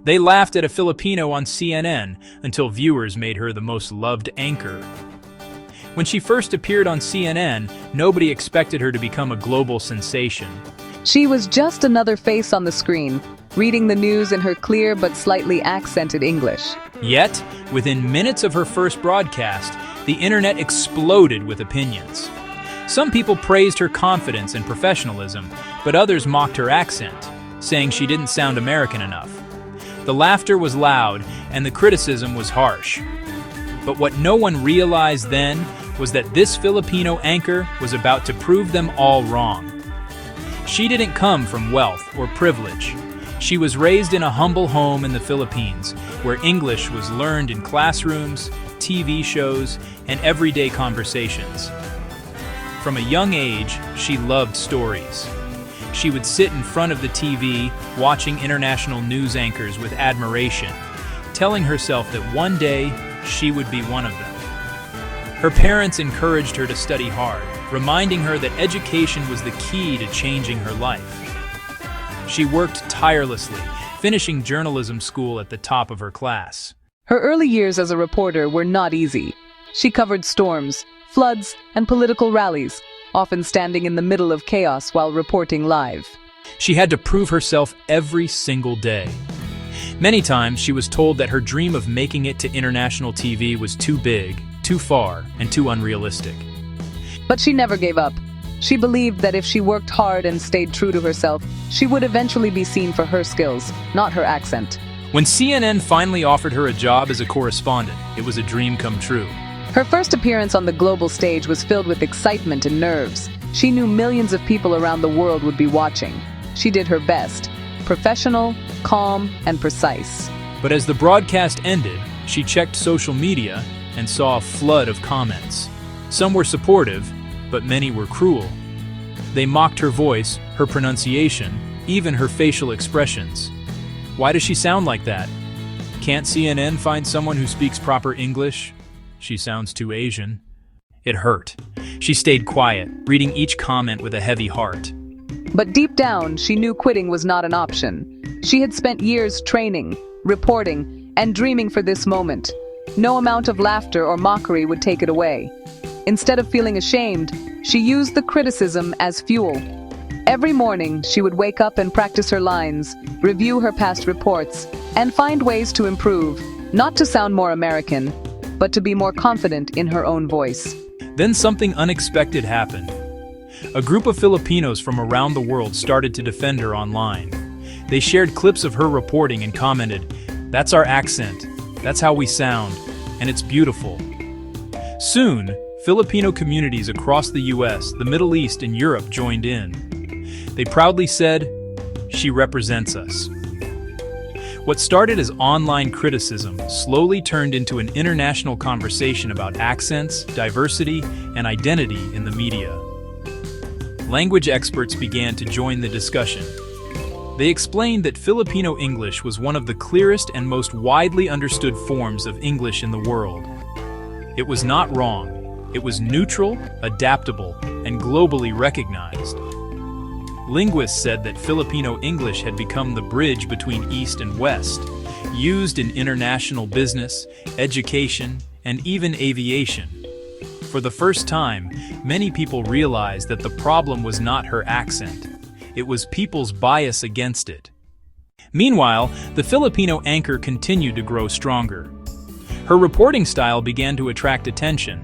They laughed at a Filipino on CNN until viewers made her the most loved anchor. When she first appeared on CNN, nobody expected her to become a global sensation. She was just another face on the screen, reading the news in her clear but slightly accented English. Yet, within minutes of her first broadcast, the internet exploded with opinions. Some people praised her confidence and professionalism, but others mocked her accent, saying she didn't sound American enough. The laughter was loud, and the criticism was harsh. But what no one realized then was that this Filipino anchor was about to prove them all wrong. She didn't come from wealth or privilege. She was raised in a humble home in the Philippines, where English was learned in classrooms, TV shows, and everyday conversations. From a young age, she loved stories. She would sit in front of the TV, watching international news anchors with admiration, telling herself that one day she would be one of them. Her parents encouraged her to study hard, reminding her that education was the key to changing her life. She worked tirelessly, finishing journalism school at the top of her class. Her early years as a reporter were not easy. She covered storms, floods, and political rallies, often standing in the middle of chaos while reporting live. She had to prove herself every single day. Many times she was told that her dream of making it to international TV was too big, too far, and too unrealistic. But she never gave up. She believed that if she worked hard and stayed true to herself, she would eventually be seen for her skills, not her accent. When CNN finally offered her a job as a correspondent, it was a dream come true. Her first appearance on the global stage was filled with excitement and nerves. She knew millions of people around the world would be watching. She did her best, professional, calm, and precise. But as the broadcast ended, she checked social media and saw a flood of comments. Some were supportive, but many were cruel. They mocked her voice, her pronunciation, even her facial expressions. Why does she sound like that? Can't CNN find someone who speaks proper English? She sounds too Asian. It hurt. She stayed quiet, reading each comment with a heavy heart. But deep down, she knew quitting was not an option. She had spent years training, reporting, and dreaming for this moment. No amount of laughter or mockery would take it away. Instead of feeling ashamed, she used the criticism as fuel. Every morning, she would wake up and practice her lines, review her past reports, and find ways to improve, not to sound more American, but to be more confident in her own voice. Then something unexpected happened. A group of Filipinos from around the world started to defend her online. They shared clips of her reporting and commented, "That's our accent, that's how we sound, and it's beautiful." Soon, Filipino communities across the US, the Middle East, and Europe joined in. They proudly said, "She represents us." What started as online criticism slowly turned into an international conversation about accents, diversity, and identity in the media. Language experts began to join the discussion. They explained that Filipino English was one of the clearest and most widely understood forms of English in the world. It was not wrong. It was neutral, adaptable, and globally recognized. Linguists said that Filipino English had become the bridge between East and West, used in international business, education, and even aviation. For the first time, many people realized that the problem was not her accent. It was people's bias against it. Meanwhile, the Filipino anchor continued to grow stronger. Her reporting style began to attract attention.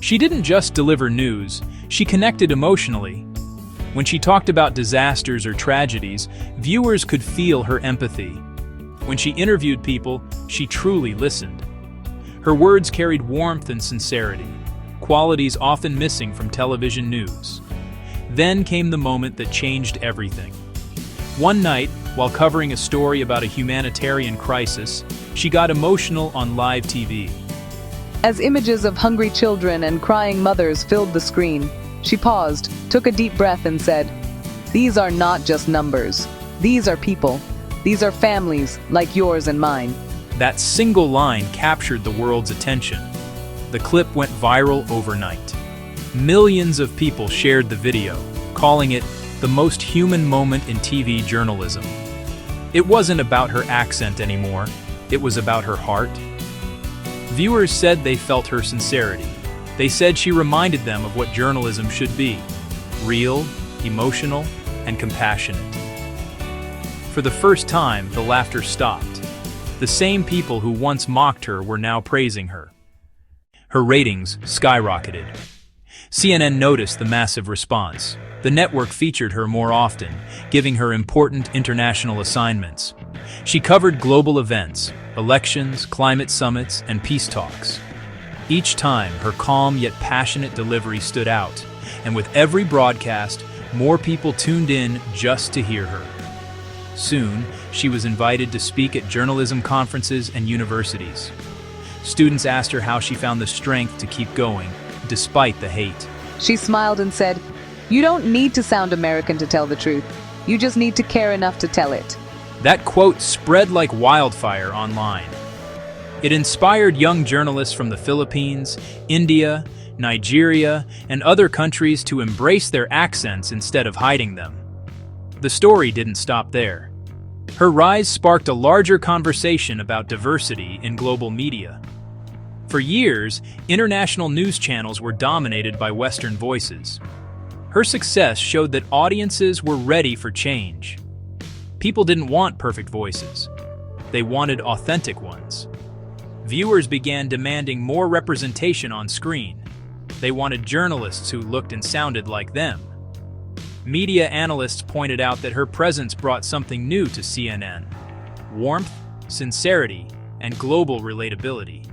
She didn't just deliver news, she connected emotionally. When she talked about disasters or tragedies, viewers could feel her empathy. When she interviewed people, she truly listened. Her words carried warmth and sincerity, qualities often missing from television news. Then came the moment that changed everything. One night, while covering a story about a humanitarian crisis, she got emotional on live TV. As images of hungry children and crying mothers filled the screen, she paused, took a deep breath and said, "These are not just numbers. These are people. These are families like yours and mine." That single line captured the world's attention. The clip went viral overnight. Millions of people shared the video, calling it the most human moment in TV journalism. It wasn't about her accent anymore, it was about her heart. Viewers said they felt her sincerity. They said she reminded them of what journalism should be: real, emotional, and compassionate. For the first time, the laughter stopped. The same people who once mocked her were now praising her. Her ratings skyrocketed. CNN noticed the massive response. The network featured her more often, giving her important international assignments. She covered global events, elections, climate summits, and peace talks. Each time, her calm yet passionate delivery stood out, and with every broadcast, more people tuned in just to hear her. Soon, she was invited to speak at journalism conferences and universities. Students asked her how she found the strength to keep going, despite the hate. She smiled and said, "You don't need to sound American to tell the truth. You just need to care enough to tell it." That quote spread like wildfire online. It inspired young journalists from the Philippines, India, Nigeria, and other countries to embrace their accents instead of hiding them. The story didn't stop there. Her rise sparked a larger conversation about diversity in global media. For years, international news channels were dominated by Western voices. Her success showed that audiences were ready for change. People didn't want perfect voices. They wanted authentic ones. Viewers began demanding more representation on screen. They wanted journalists who looked and sounded like them. Media analysts pointed out that her presence brought something new to CNN: warmth, sincerity, and global relatability.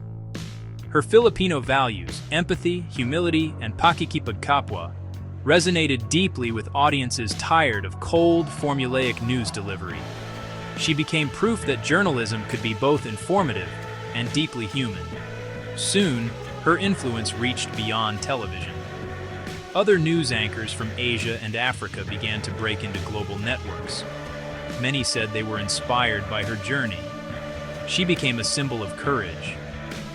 Her Filipino values, empathy, humility, and pakikipagkapwa, resonated deeply with audiences tired of cold, formulaic news delivery. She became proof that journalism could be both informative and deeply human. Soon, her influence reached beyond television. Other news anchors from Asia and Africa began to break into global networks. Many said they were inspired by her journey. She became a symbol of courage,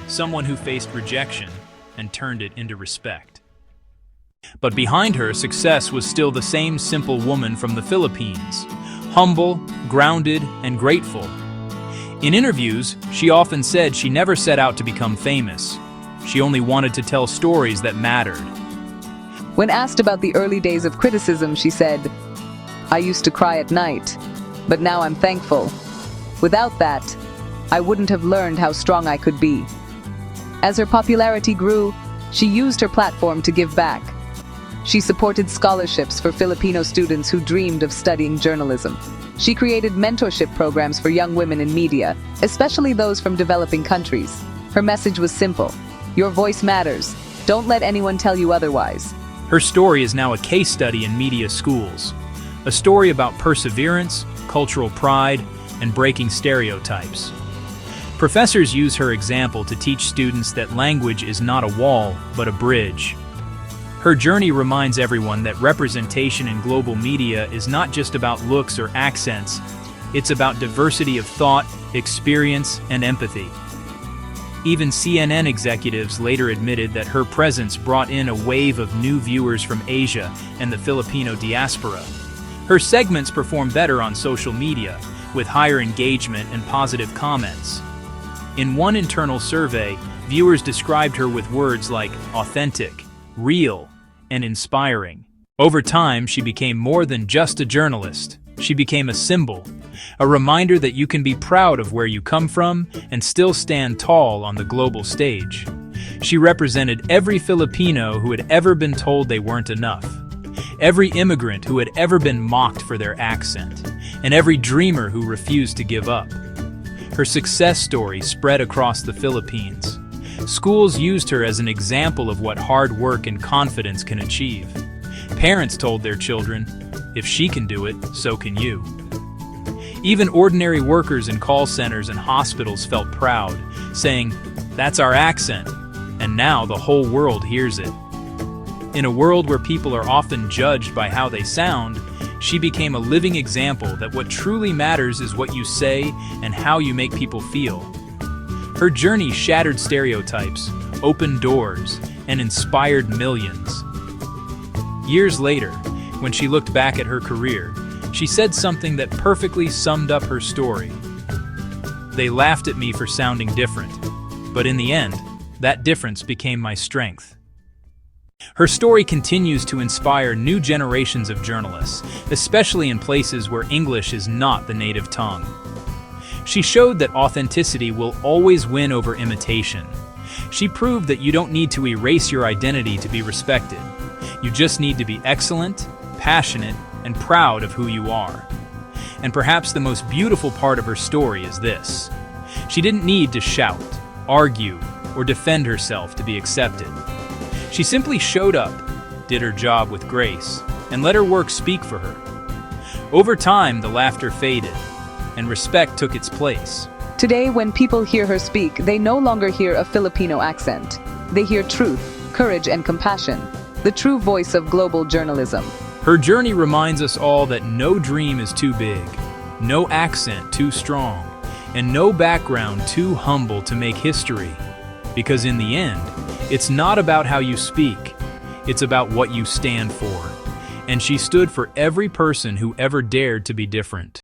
someone who faced rejection and turned it into respect. But behind her success was still the same simple woman from the Philippines, humble, grounded, and grateful. In interviews, she often said she never set out to become famous. She only wanted to tell stories that mattered. When asked about the early days of criticism, she said, "I used to cry at night, but now I'm thankful. Without that, I wouldn't have learned how strong I could be." As her popularity grew, she used her platform to give back. She supported scholarships for Filipino students who dreamed of studying journalism. She created mentorship programs for young women in media, especially those from developing countries. Her message was simple: your voice matters. Don't let anyone tell you otherwise. Her story is now a case study in media schools, a story about perseverance, cultural pride, and breaking stereotypes. Professors use her example to teach students that language is not a wall, but a bridge. Her journey reminds everyone that representation in global media is not just about looks or accents, it's about diversity of thought, experience, and empathy. Even CNN executives later admitted that her presence brought in a wave of new viewers from Asia and the Filipino diaspora. Her segments perform better on social media, with higher engagement and positive comments. In one internal survey, viewers described her with words like authentic, real, and inspiring. Over time, she became more than just a journalist. She became a symbol, a reminder that you can be proud of where you come from and still stand tall on the global stage. She represented every Filipino who had ever been told they weren't enough, every immigrant who had ever been mocked for their accent, and every dreamer who refused to give up. Her success story spread across the Philippines. Schools used her as an example of what hard work and confidence can achieve. Parents told their children, "If she can do it, so can you." Even ordinary workers in call centers and hospitals felt proud, saying, "That's our accent," and now the whole world hears it. In a world where people are often judged by how they sound, she became a living example that what truly matters is what you say and how you make people feel. Her journey shattered stereotypes, opened doors, and inspired millions. Years later, when she looked back at her career, She said something that perfectly summed up her story. They laughed at me for sounding different, but in the end, that difference became my strength. Her story continues to inspire new generations of journalists, especially in places where English is not the native tongue. She showed that authenticity will always win over imitation. She proved that you don't need to erase your identity to be respected. You just need to be excellent, passionate, and proud of who you are. And perhaps the most beautiful part of her story is this: she didn't need to shout, argue, or defend herself to be accepted. She simply showed up, did her job with grace, and let her work speak for her. Over time, the laughter faded, and respect took its place. Today, when people hear her speak, they no longer hear a Filipino accent. They hear truth, courage, and compassion, the true voice of global journalism. Her journey reminds us all that no dream is too big, no accent too strong, and no background too humble to make history. Because in the end, it's not about how you speak, it's about what you stand for. And she stood for every person who ever dared to be different.